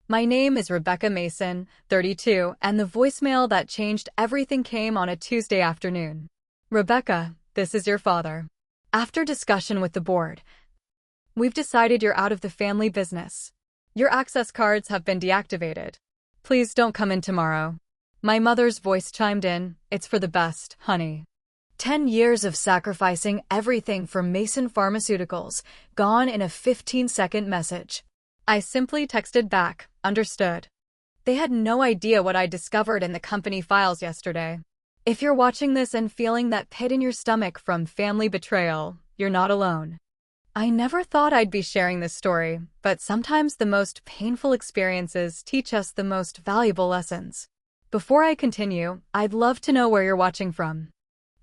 My name is Rebecca Mason, 32, and the voicemail that changed everything came on a Tuesday afternoon. Rebecca, this is your father. After discussion with the board, we've decided you're out of the family business. Your access cards have been deactivated. Please don't come in tomorrow. My mother's voice chimed in, it's for the best, honey. 10 years of sacrificing everything for Mason Pharmaceuticals, gone in a 15-second message. I simply texted back, understood. They had no idea what I discovered in the company files yesterday. If you're watching this and feeling that pit in your stomach from family betrayal, you're not alone. I never thought I'd be sharing this story, but sometimes the most painful experiences teach us the most valuable lessons. Before I continue, I'd love to know where you're watching from.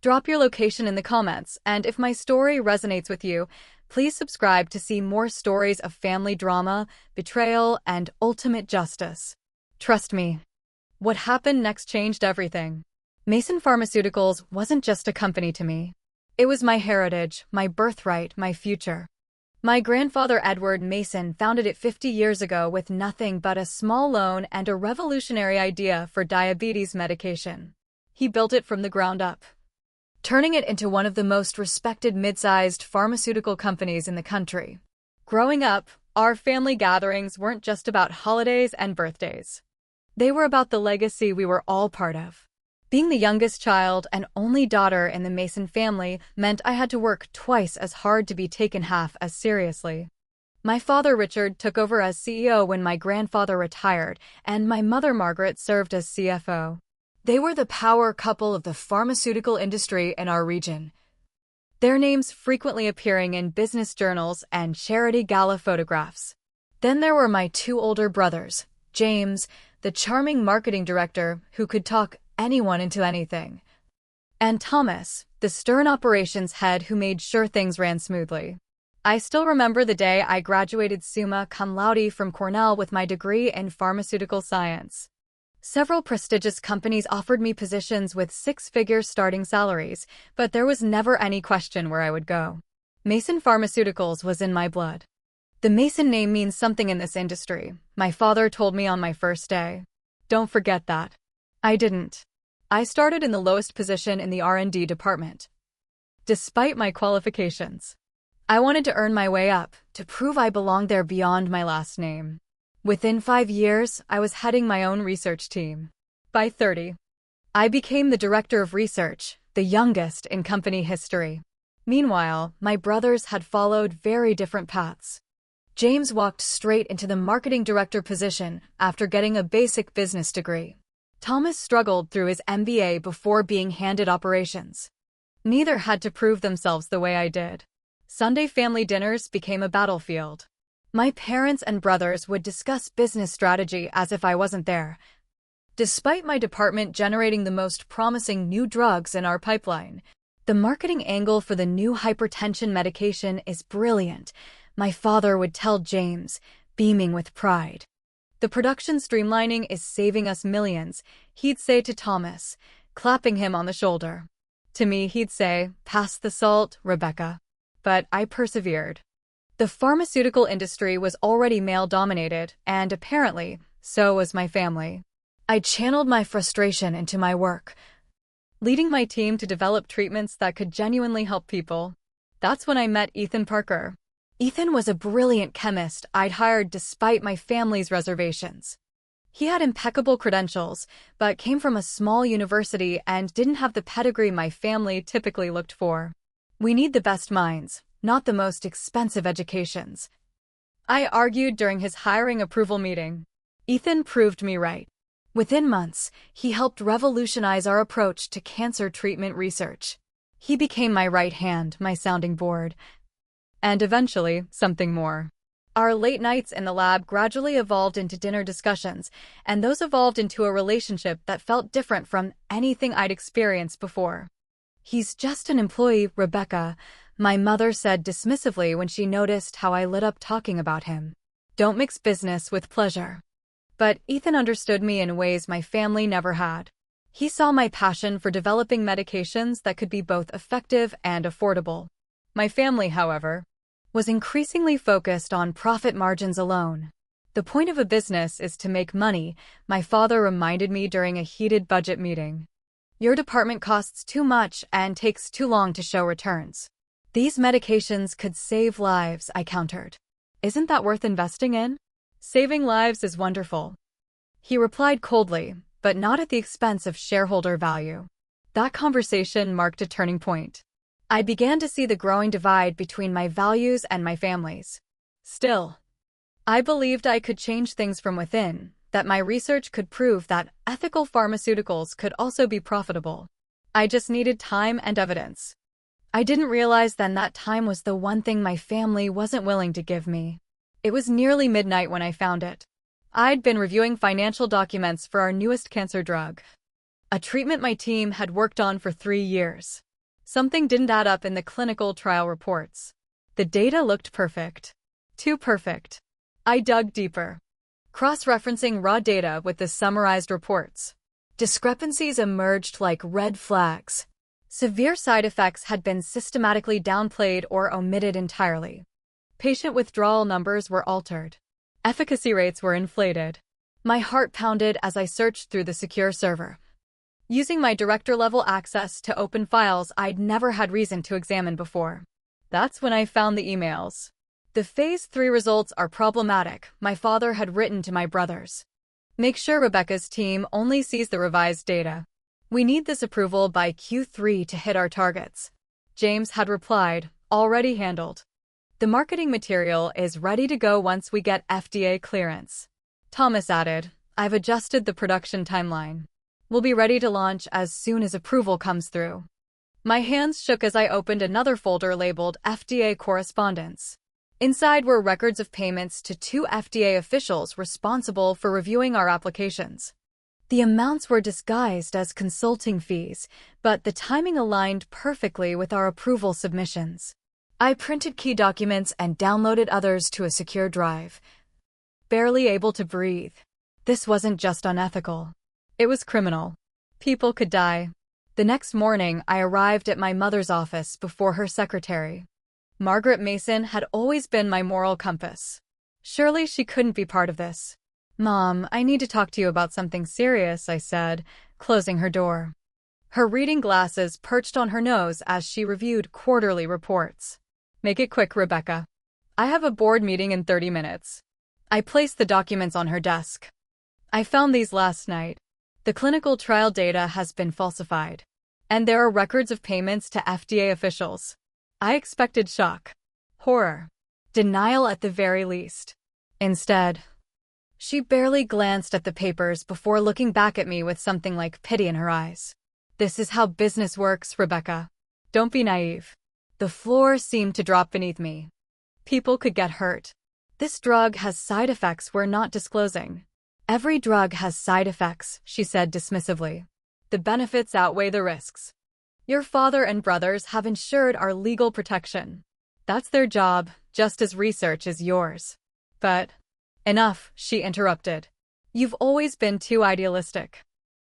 Drop your location in the comments, and if my story resonates with you, please subscribe to see more stories of family drama, betrayal, and ultimate justice. Trust me, what happened next changed everything. Mason Pharmaceuticals wasn't just a company to me. It was my heritage, my birthright, my future. My grandfather Edward Mason founded it 50 years ago with nothing but a small loan and a revolutionary idea for diabetes medication. He built it from the ground up, turning it into one of the most respected mid-sized pharmaceutical companies in the country. Growing up, our family gatherings weren't just about holidays and birthdays. They were about the legacy we were all part of. Being the youngest child and only daughter in the Mason family meant I had to work twice as hard to be taken half as seriously. My father Richard took over as CEO when my grandfather retired, and my mother Margaret served as CFO. They were the power couple of the pharmaceutical industry in our region, their names frequently appearing in business journals and charity gala photographs. Then there were my two older brothers, James, the charming marketing director who could talk anyone into anything, and Thomas, the stern operations head who made sure things ran smoothly. I still remember the day I graduated summa cum laude from Cornell with my degree in pharmaceutical science. Several prestigious companies offered me positions with six-figure starting salaries, but there was never any question where I would go. Mason Pharmaceuticals was in my blood. The Mason name means something in this industry, my father told me on my first day. Don't forget that. I didn't. I started in the lowest position in the R&D department. Despite my qualifications, I wanted to earn my way up, to prove I belonged there beyond my last name. Within 5 years, I was heading my own research team. By 30, I became the director of research, the youngest in company history. Meanwhile, my brothers had followed very different paths. James walked straight into the marketing director position after getting a basic business degree. Thomas struggled through his MBA before being handed operations. Neither had to prove themselves the way I did. Sunday family dinners became a battlefield. My parents and brothers would discuss business strategy as if I wasn't there. Despite my department generating the most promising new drugs in our pipeline, the marketing angle for the new hypertension medication is brilliant, my father would tell James, beaming with pride. The production streamlining is saving us millions, he'd say to Thomas, clapping him on the shoulder. To me, he'd say, pass the salt, Rebecca. But I persevered. The pharmaceutical industry was already male-dominated, and apparently, so was my family. I channeled my frustration into my work, leading my team to develop treatments that could genuinely help people. That's when I met Ethan Parker. Ethan was a brilliant chemist I'd hired despite my family's reservations. He had impeccable credentials, but came from a small university and didn't have the pedigree my family typically looked for. We need the best minds, not the most expensive educations, I argued during his hiring approval meeting. Ethan proved me right. Within months, he helped revolutionize our approach to cancer treatment research. He became my right hand, my sounding board, and eventually, something more. Our late nights in the lab gradually evolved into dinner discussions, and those evolved into a relationship that felt different from anything I'd experienced before. He's just an employee, Rebecca, my mother said dismissively when she noticed how I lit up talking about him. Don't mix business with pleasure. But Ethan understood me in ways my family never had. He saw my passion for developing medications that could be both effective and affordable. My family, however, was increasingly focused on profit margins alone. The point of a business is to make money, my father reminded me during a heated budget meeting. Your department costs too much and takes too long to show returns. These medications could save lives, I countered. Isn't that worth investing in? Saving lives is wonderful. He replied coldly, but not at the expense of shareholder value. That conversation marked a turning point. I began to see the growing divide between my values and my family's. Still, I believed I could change things from within, that my research could prove that ethical pharmaceuticals could also be profitable. I just needed time and evidence. I didn't realize then that time was the one thing my family wasn't willing to give me. It was nearly midnight when I found it. I'd been reviewing financial documents for our newest cancer drug, a treatment my team had worked on for 3 years. Something didn't add up in the clinical trial reports. The data looked perfect. Too perfect. I dug deeper, cross-referencing raw data with the summarized reports. Discrepancies emerged like red flags. Severe side effects had been systematically downplayed or omitted entirely. Patient withdrawal numbers were altered. Efficacy rates were inflated. My heart pounded as I searched through the secure server, using my director-level access to open files I'd never had reason to examine before. That's when I found the emails. The Phase 3 results are problematic, my father had written to my brothers. Make sure Rebecca's team only sees the revised data. We need this approval by Q3 to hit our targets. James had replied, already handled. The marketing material is ready to go once we get FDA clearance. Thomas added, I've adjusted the production timeline. We'll be ready to launch as soon as approval comes through. My hands shook as I opened another folder labeled FDA Correspondence. Inside were records of payments to 2 FDA officials responsible for reviewing our applications. The amounts were disguised as consulting fees, but the timing aligned perfectly with our approval submissions. I printed key documents and downloaded others to a secure drive. Barely able to breathe. This wasn't just unethical. It was criminal. People could die. The next morning, I arrived at my mother's office before her secretary. Margaret Mason had always been my moral compass. Surely she couldn't be part of this. Mom, I need to talk to you about something serious, I said, closing her door. Her reading glasses perched on her nose as she reviewed quarterly reports. Make it quick, Rebecca. I have a board meeting in 30 minutes. I placed the documents on her desk. I found these last night. The clinical trial data has been falsified, and there are records of payments to FDA officials. I expected shock, horror, denial at the very least. Instead, she barely glanced at the papers before looking back at me with something like pity in her eyes. This is how business works, Rebecca. Don't be naive. The floor seemed to drop beneath me. People could get hurt. This drug has side effects we're not disclosing. Every drug has side effects, she said dismissively. The benefits outweigh the risks. Your father and brothers have ensured our legal protection. That's their job, just as research is yours. But enough, she interrupted. You've always been too idealistic.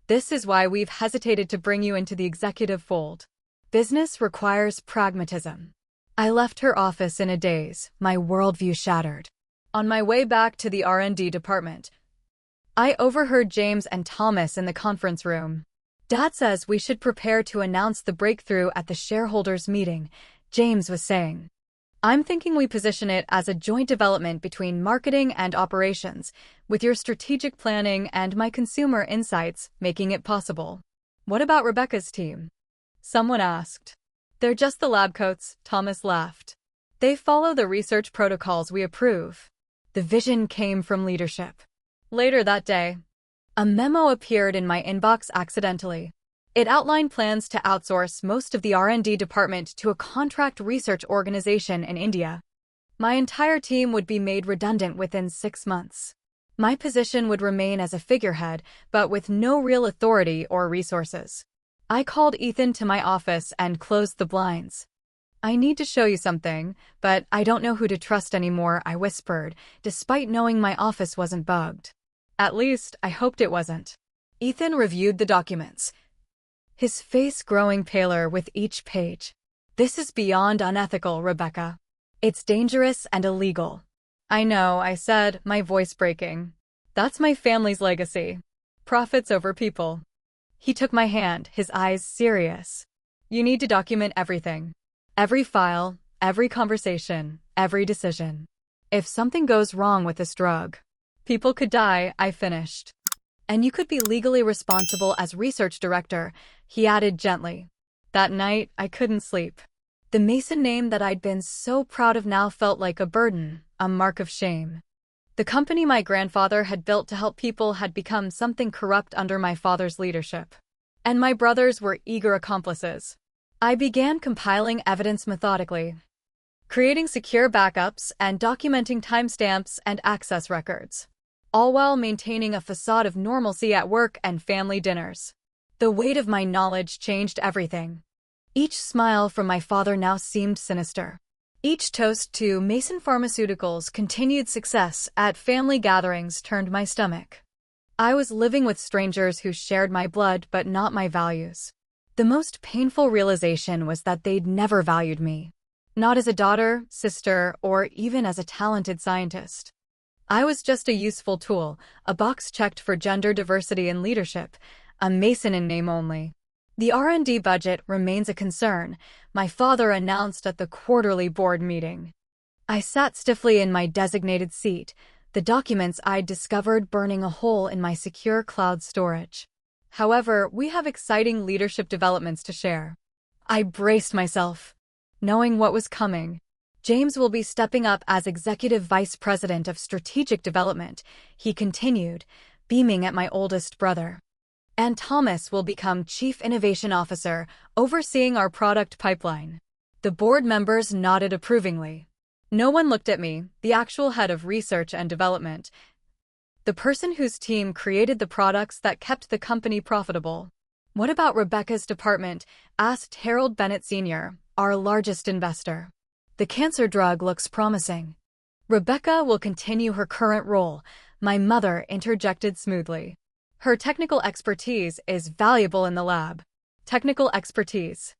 This is why we've hesitated to bring you into the executive fold. Business requires pragmatism. I left her office in a daze, my worldview shattered. On my way back to the R&D department, I overheard James and Thomas in the conference room. Dad says we should prepare to announce the breakthrough at the shareholders' meeting, James was saying. I'm thinking we position it as a joint development between marketing and operations, with your strategic planning and my consumer insights making it possible. What about Rebecca's team? Someone asked. They're just the lab coats, Thomas laughed. They follow the research protocols we approve. The vision came from leadership. Later that day, a memo appeared in my inbox accidentally. It outlined plans to outsource most of the R&D department to a contract research organization in India. My entire team would be made redundant within 6 months. My position would remain as a figurehead, but with no real authority or resources. I called Ethan to my office and closed the blinds. I need to show you something, but I don't know who to trust anymore, I whispered, despite knowing my office wasn't bugged. At least, I hoped it wasn't. Ethan reviewed the documents, his face growing paler with each page. This is beyond unethical, Rebecca. It's dangerous and illegal. I know, I said, my voice breaking. That's my family's legacy. Profits over people. He took my hand, his eyes serious. You need to document everything. Every file, every conversation, every decision. If something goes wrong with this drug, people could die, I finished. And you could be legally responsible as research director, he added gently. That night, I couldn't sleep. The Mason name that I'd been so proud of now felt like a burden, a mark of shame. The company my grandfather had built to help people had become something corrupt under my father's leadership. And my brothers were eager accomplices. I began compiling evidence methodically, creating secure backups and documenting timestamps and access records, all while maintaining a facade of normalcy at work and family dinners. The weight of my knowledge changed everything. Each smile from my father now seemed sinister. Each toast to Mason Pharmaceuticals' continued success at family gatherings turned my stomach. I was living with strangers who shared my blood but not my values. The most painful realization was that they'd never valued me. Not as a daughter, sister, or even as a talented scientist. I was just a useful tool, a box checked for gender diversity and leadership, a Mason in name only. The R&D budget remains a concern, my father announced at the quarterly board meeting. I sat stiffly in my designated seat, the documents I'd discovered burning a hole in my secure cloud storage. However, we have exciting leadership developments to share. I braced myself, knowing what was coming. James will be stepping up as Executive Vice President of Strategic Development, he continued, beaming at my oldest brother. And Thomas will become Chief Innovation Officer, overseeing our product pipeline. The board members nodded approvingly. No one looked at me, the actual head of research and development, the person whose team created the products that kept the company profitable. What about Rebecca's department? Asked Harold Bennett Sr., our largest investor. The cancer drug looks promising. Rebecca will continue her current role, my mother interjected smoothly. Her technical expertise is valuable in the lab. Technical expertise.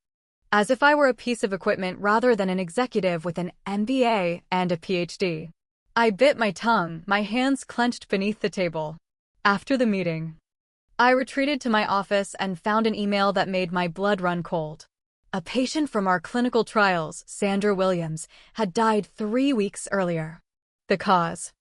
As if I were a piece of equipment rather than an executive with an MBA and a PhD. I bit my tongue, my hands clenched beneath the table. After the meeting, I retreated to my office and found an email that made my blood run cold. A patient from our clinical trials, Sandra Williams, had died 3 weeks earlier. The cause?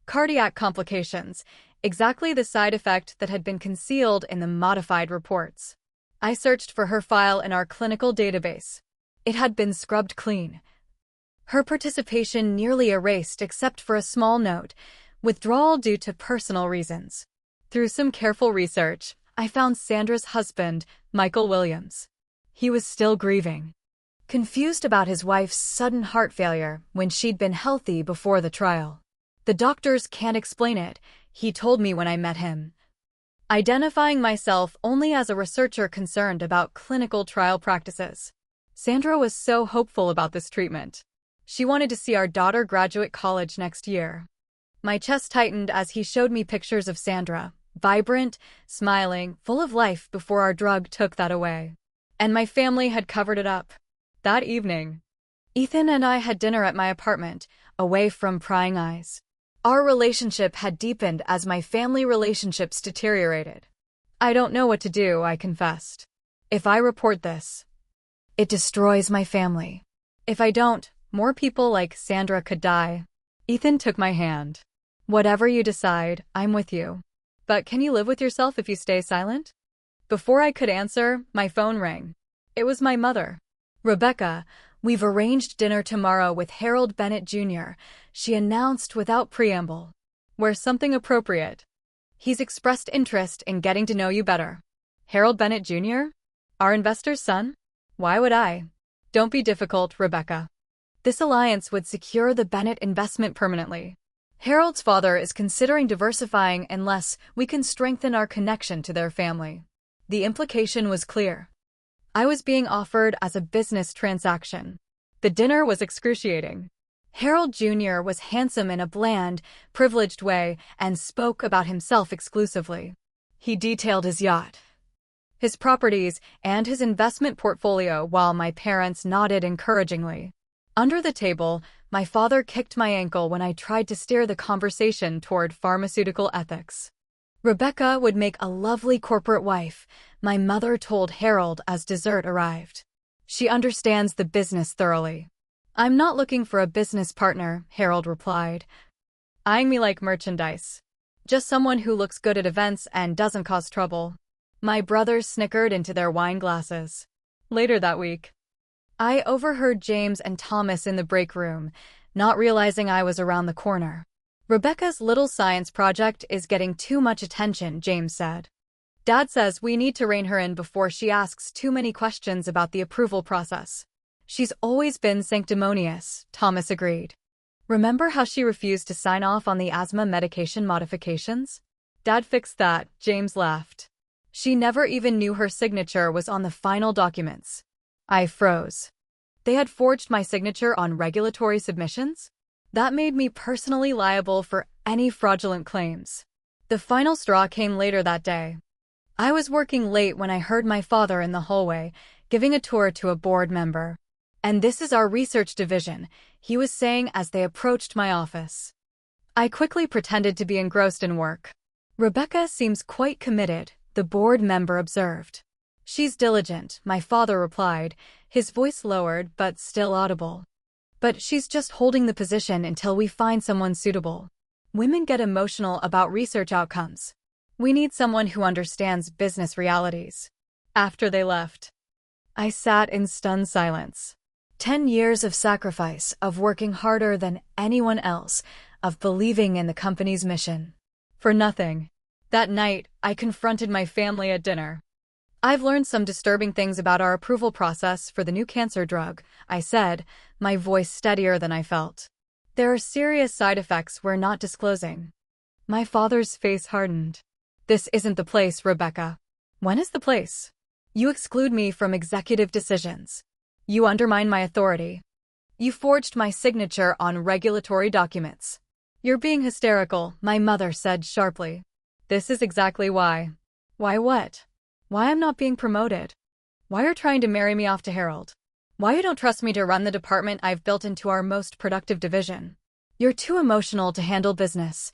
Cardiac complications, exactly the side effect that had been concealed in the modified reports. I searched for her file in our clinical database. It had been scrubbed clean. Her participation nearly erased except for a small note, withdrawal due to personal reasons. Through some careful research, I found Sandra's husband, Michael Williams. He was still grieving. Confused about his wife's sudden heart failure when she'd been healthy before the trial. The doctors can't explain it, he told me when I met him. Identifying myself only as a researcher concerned about clinical trial practices. Sandra was so hopeful about this treatment. She wanted to see our daughter graduate college next year. My chest tightened as he showed me pictures of Sandra, vibrant, smiling, full of life before our drug took that away. And my family had covered it up. That evening, Ethan and I had dinner at my apartment, away from prying eyes. Our relationship had deepened as my family relationships deteriorated. I don't know what to do, I confessed. If I report this, it destroys my family. If I don't, more people like Sandra could die. Ethan took my hand. Whatever you decide, I'm with you. But can you live with yourself if you stay silent? Before I could answer, my phone rang. It was my mother. Rebecca, we've arranged dinner tomorrow with Harold Bennett Jr., she announced without preamble. Wear something appropriate. He's expressed interest in getting to know you better. Harold Bennett Jr.? Our investor's son? Why would I? Don't be difficult, Rebecca. This alliance would secure the Bennett investment permanently. Harold's father is considering diversifying unless we can strengthen our connection to their family. The implication was clear. I was being offered as a business transaction. The dinner was excruciating. Harold Jr. was handsome in a bland, privileged way and spoke about himself exclusively. He detailed his yacht, his properties, and his investment portfolio while my parents nodded encouragingly. Under the table, my father kicked my ankle when I tried to steer the conversation toward pharmaceutical ethics. Rebecca would make a lovely corporate wife, my mother told Harold as dessert arrived. She understands the business thoroughly. I'm not looking for a business partner, Harold replied, eyeing me like merchandise. Just someone who looks good at events and doesn't cause trouble. My brothers snickered into their wine glasses. Later that week, I overheard James and Thomas in the break room, not realizing I was around the corner. Rebecca's little science project is getting too much attention, James said. Dad says we need to rein her in before she asks too many questions about the approval process. She's always been sanctimonious, Thomas agreed. Remember how she refused to sign off on the asthma medication modifications? Dad fixed that, James laughed. She never even knew her signature was on the final documents. I froze. They had forged my signature on regulatory submissions? That made me personally liable for any fraudulent claims. The final straw came later that day. I was working late when I heard my father in the hallway, giving a tour to a board member. And this is our research division, he was saying as they approached my office. I quickly pretended to be engrossed in work. Rebecca seems quite committed, the board member observed. She's diligent, my father replied, his voice lowered but still audible. But she's just holding the position until we find someone suitable. Women get emotional about research outcomes. We need someone who understands business realities. After they left, I sat in stunned silence. 10 years of sacrifice, of working harder than anyone else, of believing in the company's mission. For nothing. That night, I confronted my family at dinner. I've learned some disturbing things about our approval process for the new cancer drug, I said, my voice steadier than I felt. There are serious side effects we're not disclosing. My father's face hardened. This isn't the place, Rebecca. When is the place? You exclude me from executive decisions. You undermine my authority. You forged my signature on regulatory documents. You're being hysterical, my mother said sharply. This is exactly why. Why what? Why I'm not being promoted. Why you're trying to marry me off to Harold. Why you don't trust me to run the department I've built into our most productive division. You're too emotional to handle business.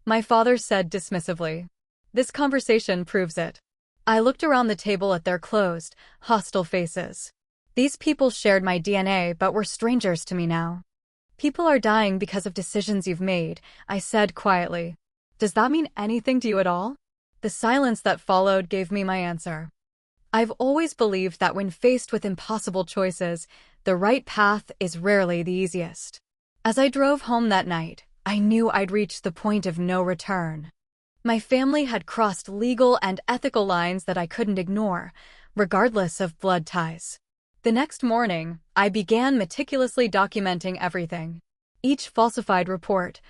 My father said dismissively. This conversation proves it. I looked around the table at their closed, hostile faces. These people shared my DNA but were strangers to me now. People are dying because of decisions you've made, I said quietly. Does that mean anything to you at all? The silence that followed gave me my answer. I've always believed that when faced with impossible choices, the right path is rarely the easiest. As I drove home that night, I knew I'd reached the point of no return. My family had crossed legal and ethical lines that I couldn't ignore, regardless of blood ties. The next morning, I began meticulously documenting everything. Each falsified report,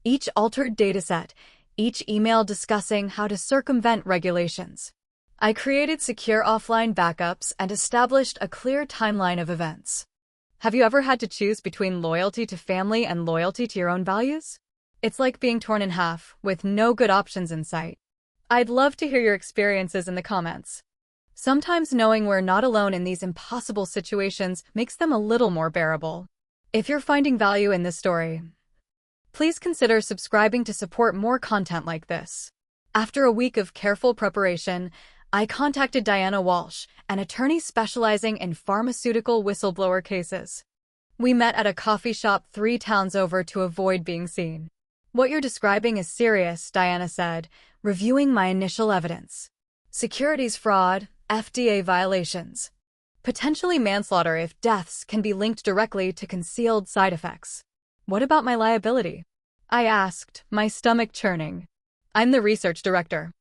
each altered dataset, each email discussing how to circumvent regulations. I created secure offline backups and established a clear timeline of events. Have you ever had to choose between loyalty to family and loyalty to your own values? It's like being torn in half, with no good options in sight. I'd love to hear your experiences in the comments. Sometimes knowing we're not alone in these impossible situations makes them a little more bearable. If you're finding value in this story, please consider subscribing to support more content like this. After a week of careful preparation, I contacted Diana Walsh, an attorney specializing in pharmaceutical whistleblower cases. We met at a coffee shop 3 towns over to avoid being seen. What you're describing is serious, Diana said, reviewing my initial evidence. Securities fraud, FDA violations. Potentially manslaughter if deaths can be linked directly to concealed side effects. What about my liability? I asked, my stomach churning. I'm the research director.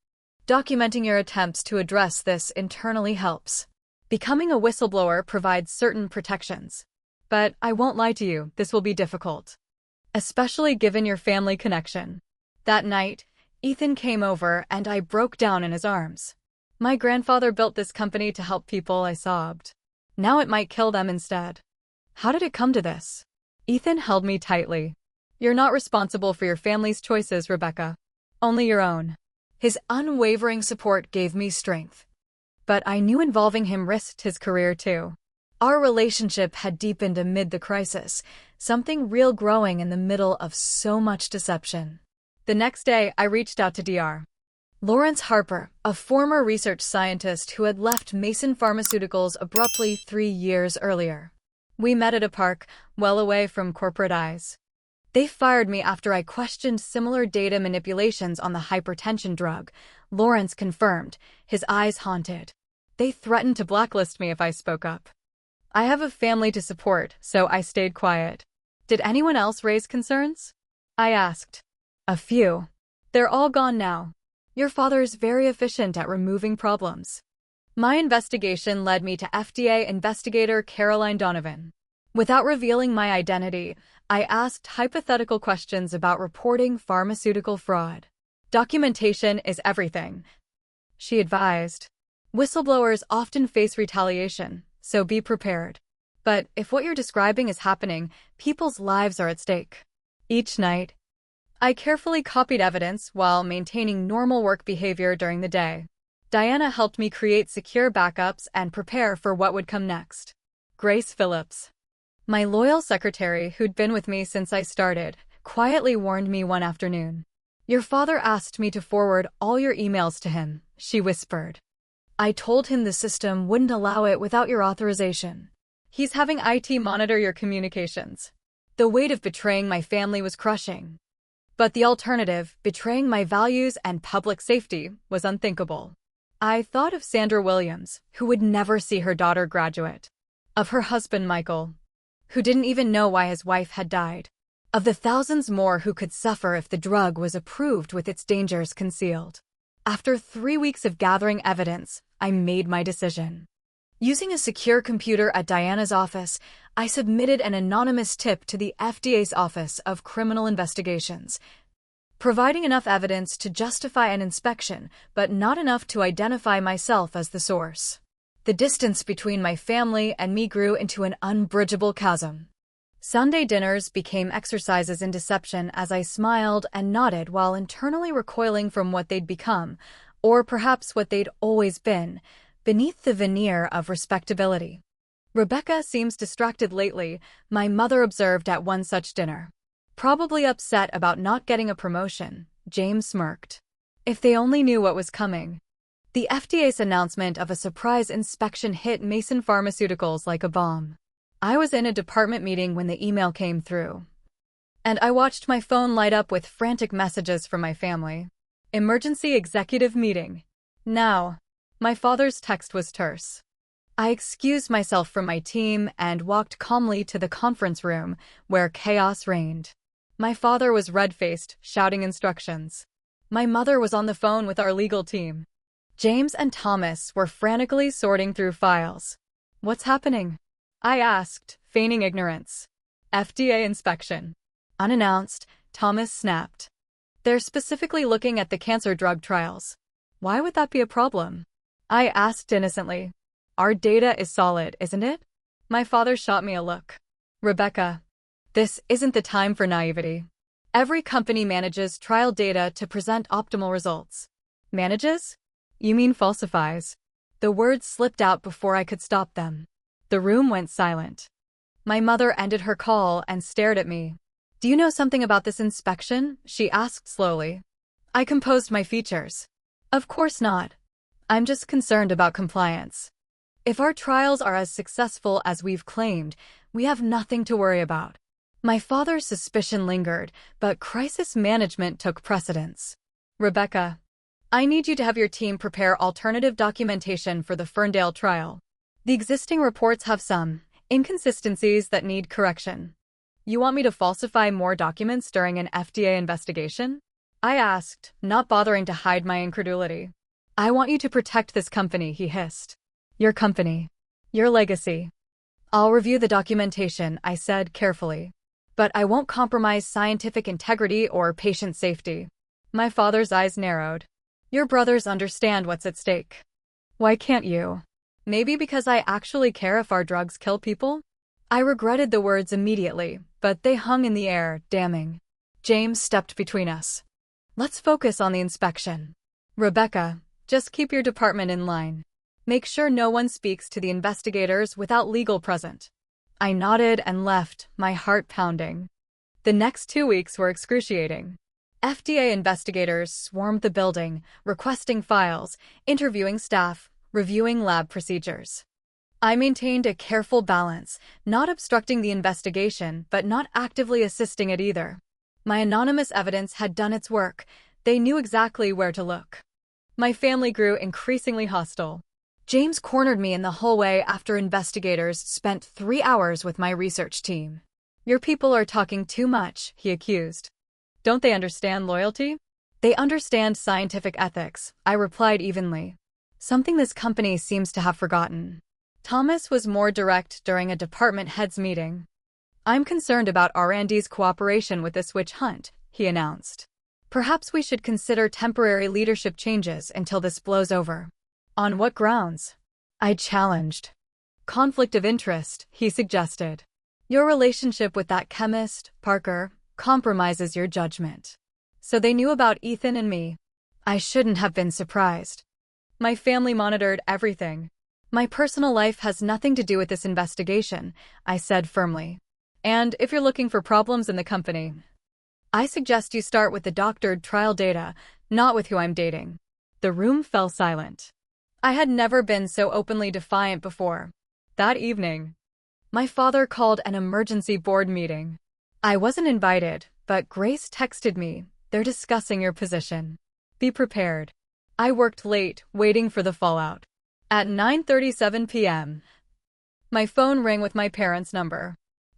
Documenting your attempts to address this internally helps. Becoming a whistleblower provides certain protections. But I won't lie to you, this will be difficult. Especially given your family connection. That night, Ethan came over and I broke down in his arms. My grandfather built this company to help people, I sobbed. Now it might kill them instead. How did it come to this? Ethan held me tightly. You're not responsible for your family's choices, Rebecca. Only your own. His unwavering support gave me strength. But I knew involving him risked his career too. Our relationship had deepened amid the crisis, something real growing in the middle of so much deception. The next day, I reached out to Dr. Lawrence Harper, a former research scientist who had left Mason Pharmaceuticals abruptly 3 years earlier. We met at a park, well away from corporate eyes. They fired me after I questioned similar data manipulations on the hypertension drug, Lawrence confirmed, his eyes haunted. They threatened to blacklist me if I spoke up. I have a family to support, so I stayed quiet. Did anyone else raise concerns? I asked. A few. They're all gone now. Your father is very efficient at removing problems. My investigation led me to FDA investigator Caroline Donovan. Without revealing my identity, I asked hypothetical questions about reporting pharmaceutical fraud. Documentation is everything, she advised. Whistleblowers often face retaliation, so be prepared. But if what you're describing is happening, people's lives are at stake. Each night, I carefully copied evidence while maintaining normal work behavior during the day. Diana helped me create secure backups and prepare for what would come next. Grace Phillips, my loyal secretary who'd been with me since I started, quietly warned me one afternoon. Your father asked me to forward all your emails to him, she whispered. I told him the system wouldn't allow it without your authorization. He's having IT monitor your communications. The weight of betraying my family was crushing. But the alternative, betraying my values and public safety, was unthinkable. I thought of Sandra Williams, who would never see her daughter graduate. Of her husband Michael, who didn't even know why his wife had died. Of the thousands more who could suffer if the drug was approved with its dangers concealed. After 3 weeks of gathering evidence, I made my decision. Using a secure computer at Diana's office, I submitted an anonymous tip to the FDA's Office of Criminal Investigations, providing enough evidence to justify an inspection, but not enough to identify myself as the source. The distance between my family and me grew into an unbridgeable chasm. Sunday dinners became exercises in deception as I smiled and nodded while internally recoiling from what they'd become, or perhaps what they'd always been, beneath the veneer of respectability. Rebecca seems distracted lately, my mother observed at one such dinner. Probably upset about not getting a promotion, James smirked. If they only knew what was coming. The FDA's announcement of a surprise inspection hit Mason Pharmaceuticals like a bomb. I was in a department meeting when the email came through, and I watched my phone light up with frantic messages from my family. Emergency executive meeting. Now. My father's text was terse. I excused myself from my team and walked calmly to the conference room, where chaos reigned. My father was red-faced, shouting instructions. My mother was on the phone with our legal team. James and Thomas were frantically sorting through files. What's happening? I asked, feigning ignorance. FDA inspection. Unannounced, Thomas snapped. They're specifically looking at the cancer drug trials. Why would that be a problem? I asked innocently. Our data is solid, isn't it? My father shot me a look. Rebecca, this isn't the time for naivety. Every company manages trial data to present optimal results. Manages? You mean falsifies? The words slipped out before I could stop them. The room went silent. My mother ended her call and stared at me. Do you know something about this inspection? She asked slowly. I composed my features. Of course not. I'm just concerned about compliance. If our trials are as successful as we've claimed, we have nothing to worry about. My father's suspicion lingered, but crisis management took precedence. Rebecca, I need you to have your team prepare alternative documentation for the Ferndale trial. The existing reports have some inconsistencies that need correction. You want me to falsify more documents during an FDA investigation? I asked, not bothering to hide my incredulity. I want you to protect this company, he hissed. Your company. Your legacy. I'll review the documentation, I said carefully. But I won't compromise scientific integrity or patient safety. My father's eyes narrowed. Your brothers understand what's at stake. Why can't you? Maybe because I actually care if our drugs kill people? I regretted the words immediately, but they hung in the air, damning. James stepped between us. Let's focus on the inspection. Rebecca, just keep your department in line. Make sure no one speaks to the investigators without legal present. I nodded and left, my heart pounding. The next 2 weeks were excruciating. FDA investigators swarmed the building, requesting files, interviewing staff, reviewing lab procedures. I maintained a careful balance, not obstructing the investigation, but not actively assisting it either. My anonymous evidence had done its work. They knew exactly where to look. My family grew increasingly hostile. James cornered me in the hallway after investigators spent 3 hours with my research team. "Your people are talking too much," he accused. "Don't they understand loyalty?" "They understand scientific ethics," I replied evenly. Something this company seems to have forgotten. Thomas was more direct during a department heads meeting. "I'm concerned about R&D's cooperation with this witch hunt," he announced. "Perhaps we should consider temporary leadership changes until this blows over." "On what grounds?" I challenged. "Conflict of interest," he suggested. "Your relationship with that chemist, Parker, compromises your judgment." So they knew about Ethan and me. I shouldn't have been surprised. My family monitored everything. "My personal life has nothing to do with this investigation," I said firmly. "And if you're looking for problems in the company, I suggest you start with the doctored trial data, not with who I'm dating." The room fell silent. I had never been so openly defiant before. That evening, my father called an emergency board meeting. I wasn't invited, but Grace texted me, "They're discussing your position. Be prepared." I worked late, waiting for the fallout. At 9:37 p.m., my phone rang with my parents' number.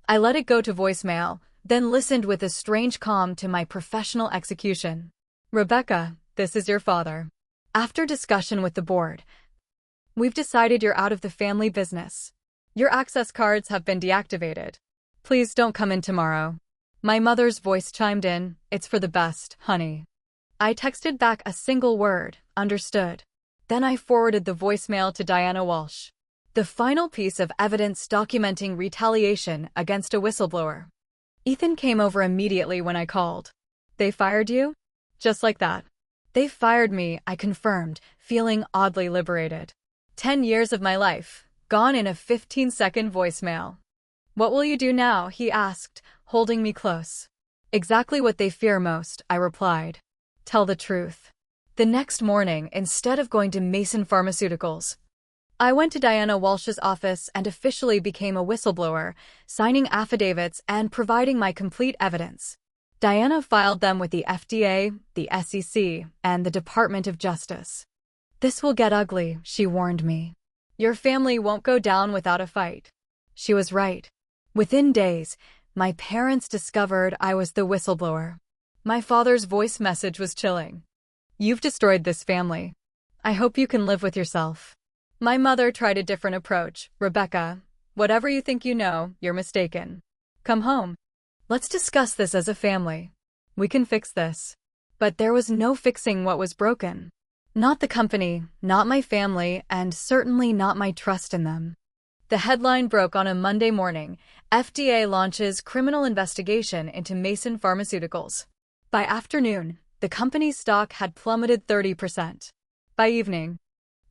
I let it go to voicemail, then listened with a strange calm to my professional execution. "Rebecca, this is your father. After discussion with the board, we've decided you're out of the family business. Your access cards have been deactivated. Please don't come in tomorrow." My mother's voice chimed in, "It's for the best, honey." I texted back a single word, "Understood." Then I forwarded the voicemail to Diana Walsh. The final piece of evidence documenting retaliation against a whistleblower. Ethan came over immediately when I called. "They fired you?" Just like that. "They fired me," I confirmed, feeling oddly liberated. 10 years of my life, gone in a 15-second voicemail. "What will you do now?" he asked, holding me close. "Exactly what they fear most," I replied. "Tell the truth." The next morning, instead of going to Mason Pharmaceuticals, I went to Diana Walsh's office and officially became a whistleblower, signing affidavits and providing my complete evidence. Diana filed them with the FDA, the SEC, and the Department of Justice. "This will get ugly," she warned me. "Your family won't go down without a fight." She was right. Within days, my parents discovered I was the whistleblower. My father's voice message was chilling. "You've destroyed this family. I hope you can live with yourself." My mother tried a different approach. "Rebecca, whatever you think you know, you're mistaken. Come home. Let's discuss this as a family. We can fix this." But there was no fixing what was broken. Not the company, not my family, and certainly not my trust in them. The headline broke on a Monday morning: FDA launches criminal investigation into Mason Pharmaceuticals. By afternoon, the company's stock had plummeted 30%. By evening,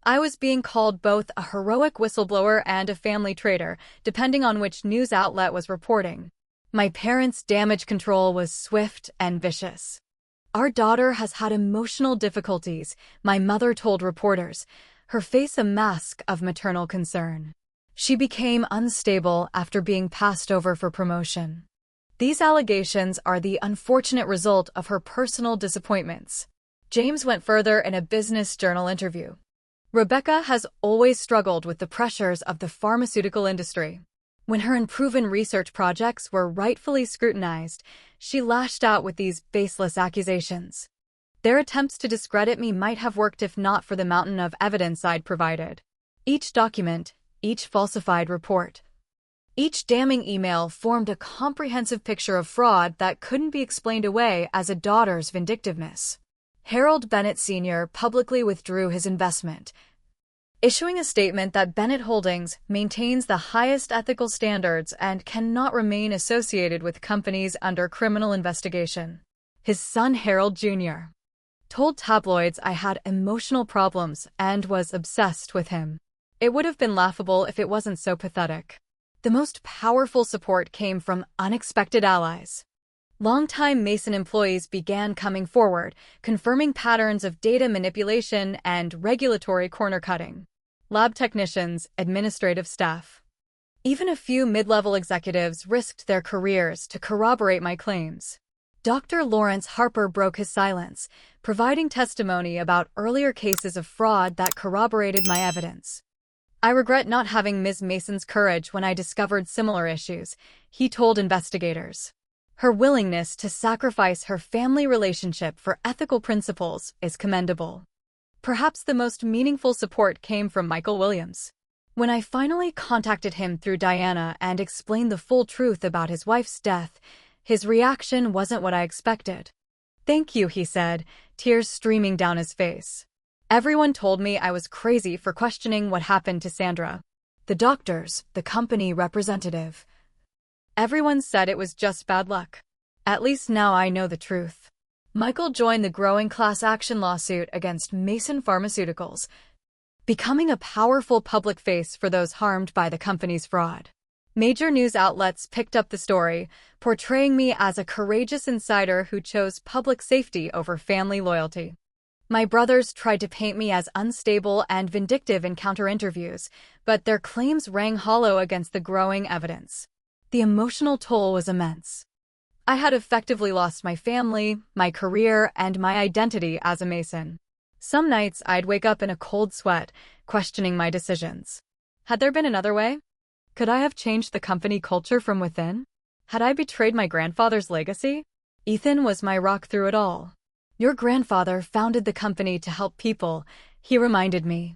I was being called both a heroic whistleblower and a family traitor, depending on which news outlet was reporting. My parents' damage control was swift and vicious. "Our daughter has had emotional difficulties," my mother told reporters, her face a mask of maternal concern. "She became unstable after being passed over for promotion. These allegations are the unfortunate result of her personal disappointments." James went further in a Business Journal interview. "Rebecca has always struggled with the pressures of the pharmaceutical industry. When her unproven research projects were rightfully scrutinized, she lashed out with these baseless accusations. Their attempts to discredit me might have worked if not for the mountain of evidence I'd provided. Each document, each falsified report, each damning email formed a comprehensive picture of fraud that couldn't be explained away as a daughter's vindictiveness." Harold Bennett Sr. publicly withdrew his investment, issuing a statement that Bennett Holdings maintains the highest ethical standards and cannot remain associated with companies under criminal investigation. His son Harold Jr. told tabloids I had emotional problems and was obsessed with him. It would have been laughable if it wasn't so pathetic. The most powerful support came from unexpected allies. Longtime Mason employees began coming forward, confirming patterns of data manipulation and regulatory corner-cutting. Lab technicians, administrative staff. Even a few mid-level executives risked their careers to corroborate my claims. Dr. Lawrence Harper broke his silence, providing testimony about earlier cases of fraud that corroborated my evidence. I regret not having Ms. Mason's courage when I discovered similar issues, he told investigators. Her willingness to sacrifice her family relationship for ethical principles is commendable. Perhaps the most meaningful support came from Michael Williams. When I finally contacted him through Diana and explained the full truth about his wife's death, his reaction wasn't what I expected. "Thank you," he said, tears streaming down his face. "Everyone told me I was crazy for questioning what happened to Sandra. The doctors, the company representative. Everyone said it was just bad luck. At least now I know the truth." Michael joined the growing class action lawsuit against Mason Pharmaceuticals, becoming a powerful public face for those harmed by the company's fraud. Major news outlets picked up the story, portraying me as a courageous insider who chose public safety over family loyalty. My brothers tried to paint me as unstable and vindictive in counter-interviews, but their claims rang hollow against the growing evidence. The emotional toll was immense. I had effectively lost my family, my career, and my identity as a Mason. Some nights I'd wake up in a cold sweat, questioning my decisions. Had there been another way? Could I have changed the company culture from within? Had I betrayed my grandfather's legacy? Ethan was my rock through it all. "Your grandfather founded the company to help people," he reminded me.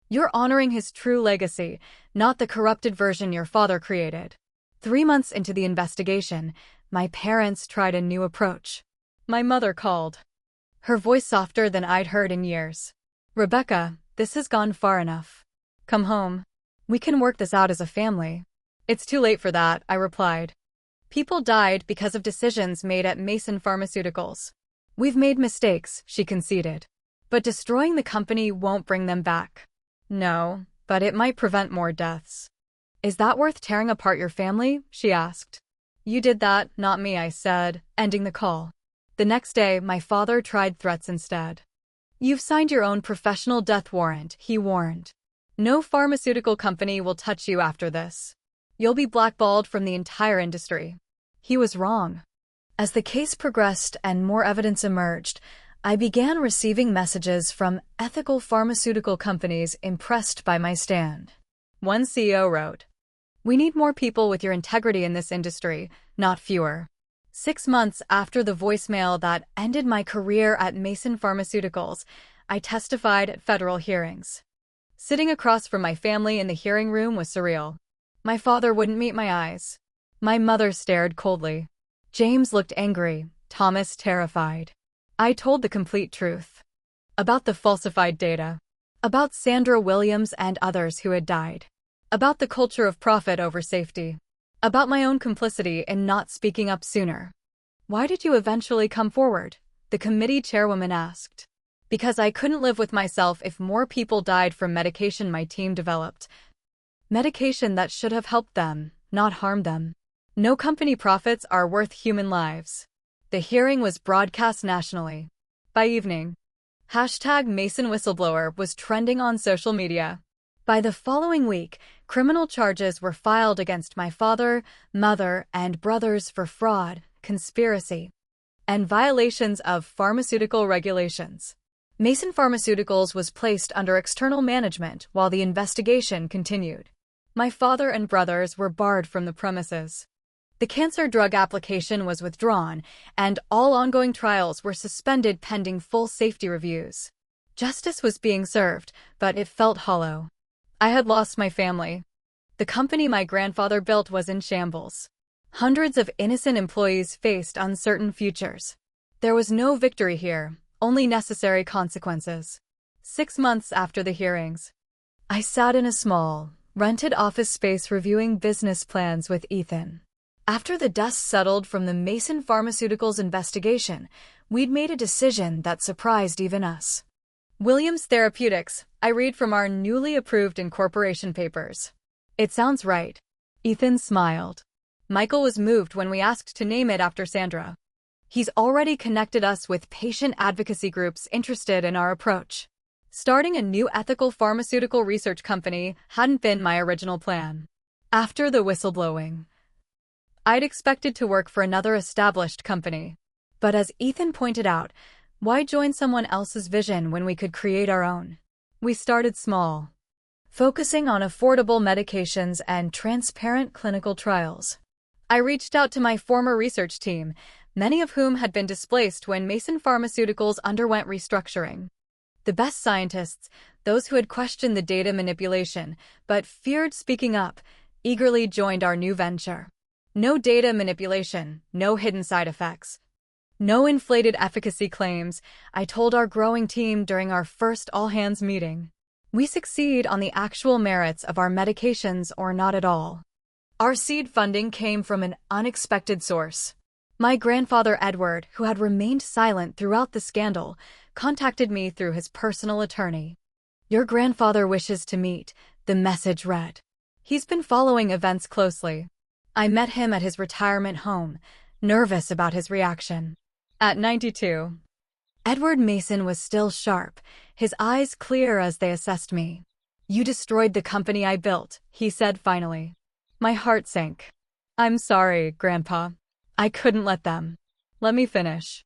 "You're honoring his true legacy, not the corrupted version your father created." 3 months into the investigation, my parents tried a new approach. My mother called. Her voice softer than I'd heard in years. "Rebecca, this has gone far enough. Come home. We can work this out as a family." "It's too late for that," I replied. "People died because of decisions made at Mason Pharmaceuticals. We've made mistakes," she conceded. "But destroying the company won't bring them back." "No, but it might prevent more deaths." "Is that worth tearing apart your family?" she asked. "You did that, not me," I said, ending the call. The next day, my father tried threats instead. "You've signed your own professional death warrant," he warned. "No pharmaceutical company will touch you after this. You'll be blackballed from the entire industry." He was wrong. As the case progressed and more evidence emerged, I began receiving messages from ethical pharmaceutical companies impressed by my stand. One CEO wrote, "We need more people with your integrity in this industry, not fewer." 6 months after the voicemail that ended my career at Mason Pharmaceuticals, I testified at federal hearings. Sitting across from my family in the hearing room was surreal. My father wouldn't meet my eyes. My mother stared coldly. James looked angry, Thomas terrified. I told the complete truth. About the falsified data. About Sandra Williams and others who had died. About the culture of profit over safety. About my own complicity in not speaking up sooner. "Why did you eventually come forward?" the committee chairwoman asked. "Because I couldn't live with myself if more people died from medication my team developed. Medication that should have helped them, not harmed them. No company profits are worth human lives." The hearing was broadcast nationally. By evening, #Mason Whistleblower was trending on social media. By the following week, criminal charges were filed against my father, mother, and brothers for fraud, conspiracy, and violations of pharmaceutical regulations. Mason Pharmaceuticals was placed under external management while the investigation continued. My father and brothers were barred from the premises. The cancer drug application was withdrawn, and all ongoing trials were suspended pending full safety reviews. Justice was being served, but it felt hollow. I had lost my family. The company my grandfather built was in shambles. Hundreds of innocent employees faced uncertain futures. There was no victory here, only necessary consequences. 6 months after the hearings, I sat in a small, rented office space reviewing business plans with Ethan. After the dust settled from the Mason Pharmaceuticals investigation, we'd made a decision that surprised even us. Williams Therapeutics, I read from our newly approved incorporation papers. It sounds right. Ethan smiled. Michael was moved when we asked to name it after Sandra. He's already connected us with patient advocacy groups interested in our approach. Starting a new ethical pharmaceutical research company hadn't been my original plan. After the whistleblowing, I'd expected to work for another established company. But as Ethan pointed out, why join someone else's vision when we could create our own? We started small, focusing on affordable medications and transparent clinical trials. I reached out to my former research team, many of whom had been displaced when Mason Pharmaceuticals underwent restructuring. The best scientists, those who had questioned the data manipulation but feared speaking up, eagerly joined our new venture. No data manipulation, no hidden side effects, no inflated efficacy claims, I told our growing team during our first all-hands meeting. We succeed on the actual merits of our medications or not at all. Our seed funding came from an unexpected source. My grandfather Edward, who had remained silent throughout the scandal, contacted me through his personal attorney. "Your grandfather wishes to meet," the message read. "He's been following events closely." I met him at his retirement home, nervous about his reaction. At 92, Edward Mason was still sharp, his eyes clear as they assessed me. "You destroyed the company I built," he said finally. My heart sank. "I'm sorry, Grandpa. I couldn't let them." "Let me finish,"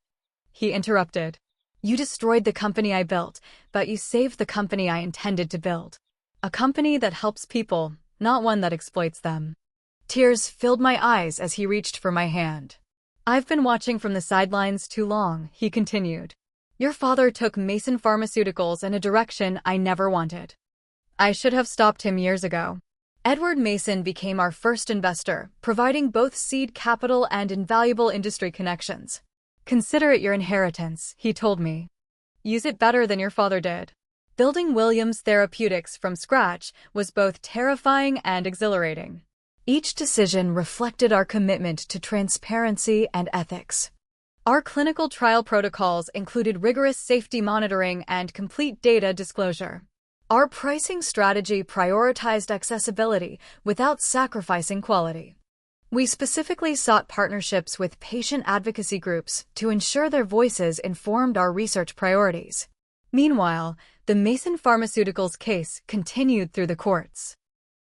he interrupted. "You destroyed the company I built, but you saved the company I intended to build. A company that helps people, not one that exploits them." Tears filled my eyes as he reached for my hand. "I've been watching from the sidelines too long," he continued. "Your father took Mason Pharmaceuticals in a direction I never wanted. I should have stopped him years ago." Edward Mason became our first investor, providing both seed capital and invaluable industry connections. "Consider it your inheritance," he told me. "Use it better than your father did." Building Williams Therapeutics from scratch was both terrifying and exhilarating. Each decision reflected our commitment to transparency and ethics. Our clinical trial protocols included rigorous safety monitoring and complete data disclosure. Our pricing strategy prioritized accessibility without sacrificing quality. We specifically sought partnerships with patient advocacy groups to ensure their voices informed our research priorities. Meanwhile, the Mason Pharmaceuticals case continued through the courts.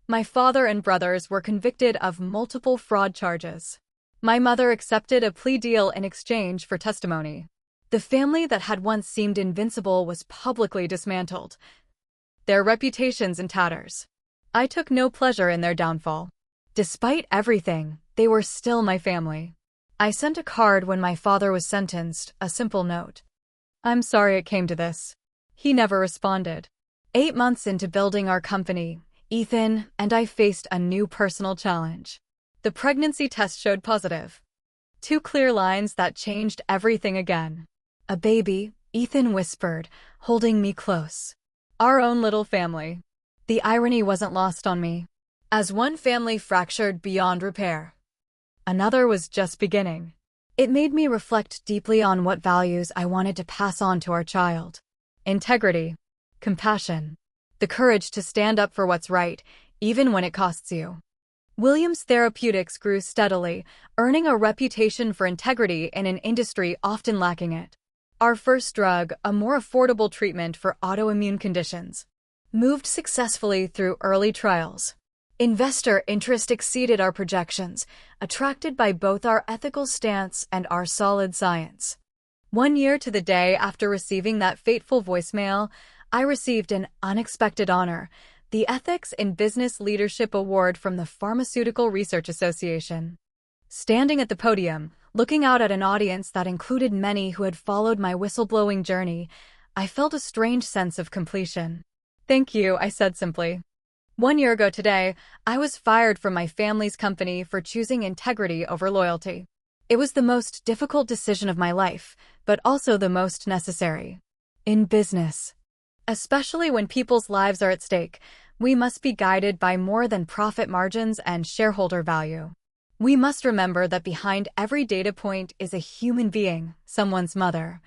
My father and brothers were convicted of multiple fraud charges. My mother accepted a plea deal in exchange for testimony. The family that had once seemed invincible was publicly dismantled, their reputations in tatters. I took no pleasure in their downfall. Despite everything, they were still my family. I sent a card when my father was sentenced, a simple note. "I'm sorry it came to this." He never responded. 8 months into building our company, Ethan and I faced a new personal challenge. The pregnancy test showed positive. 2 clear lines that changed everything again. "A baby," Ethan whispered, holding me close. Our own little family. The irony wasn't lost on me. As one family fractured beyond repair, another was just beginning. It made me reflect deeply on what values I wanted to pass on to our child. Integrity, compassion, the courage to stand up for what's right, even when it costs you. Williams Therapeutics grew steadily, earning a reputation for integrity in an industry often lacking it. Our first drug, a more affordable treatment for autoimmune conditions, moved successfully through early trials. Investor interest exceeded our projections, attracted by both our ethical stance and our solid science. 1 year to the day after receiving that fateful voicemail, I received an unexpected honor, the Ethics in Business Leadership Award from the Pharmaceutical Research Association. Standing at the podium, looking out at an audience that included many who had followed my whistleblowing journey, I felt a strange sense of completion. "Thank you," I said simply. 1 year ago today, I was fired from my family's company for choosing integrity over loyalty. It was the most difficult decision of my life, but also the most necessary. In business, especially when people's lives are at stake, we must be guided by more than profit margins and shareholder value. We must remember that behind every data point is a human being, someone's mother,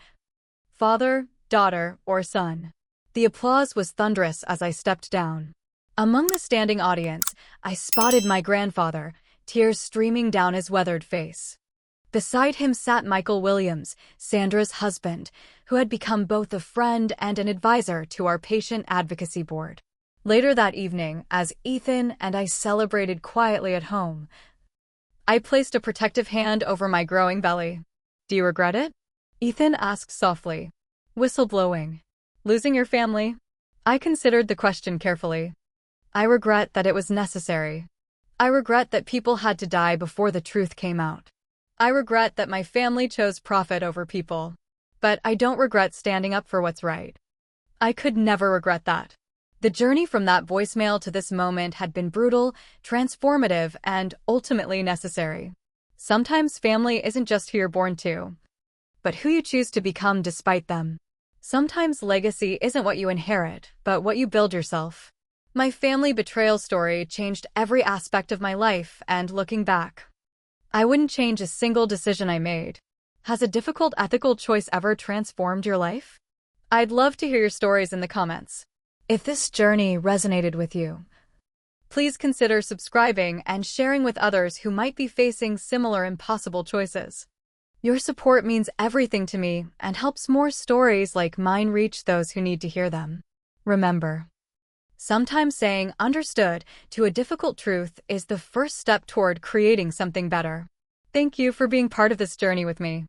father, daughter, or son. The applause was thunderous as I stepped down. Among the standing audience, I spotted my grandfather, tears streaming down his weathered face. Beside him sat Michael Williams, Sandra's husband, who had become both a friend and an advisor to our patient advocacy board. Later that evening, as Ethan and I celebrated quietly at home, I placed a protective hand over my growing belly. "Do you regret it?" Ethan asked softly, whistleblowing. "Losing your family?" I considered the question carefully. "I regret that it was necessary. I regret that people had to die before the truth came out. I regret that my family chose profit over people. But I don't regret standing up for what's right." I could never regret that. The journey from that voicemail to this moment had been brutal, transformative, and ultimately necessary. Sometimes family isn't just who you're born to, but who you choose to become despite them. Sometimes legacy isn't what you inherit, but what you build yourself. My family betrayal story changed every aspect of my life, and looking back, I wouldn't change a single decision I made. Has a difficult ethical choice ever transformed your life? I'd love to hear your stories in the comments. If this journey resonated with you, please consider subscribing and sharing with others who might be facing similar impossible choices. Your support means everything to me and helps more stories like mine reach those who need to hear them. Remember, sometimes saying understood to a difficult truth is the first step toward creating something better. Thank you for being part of this journey with me.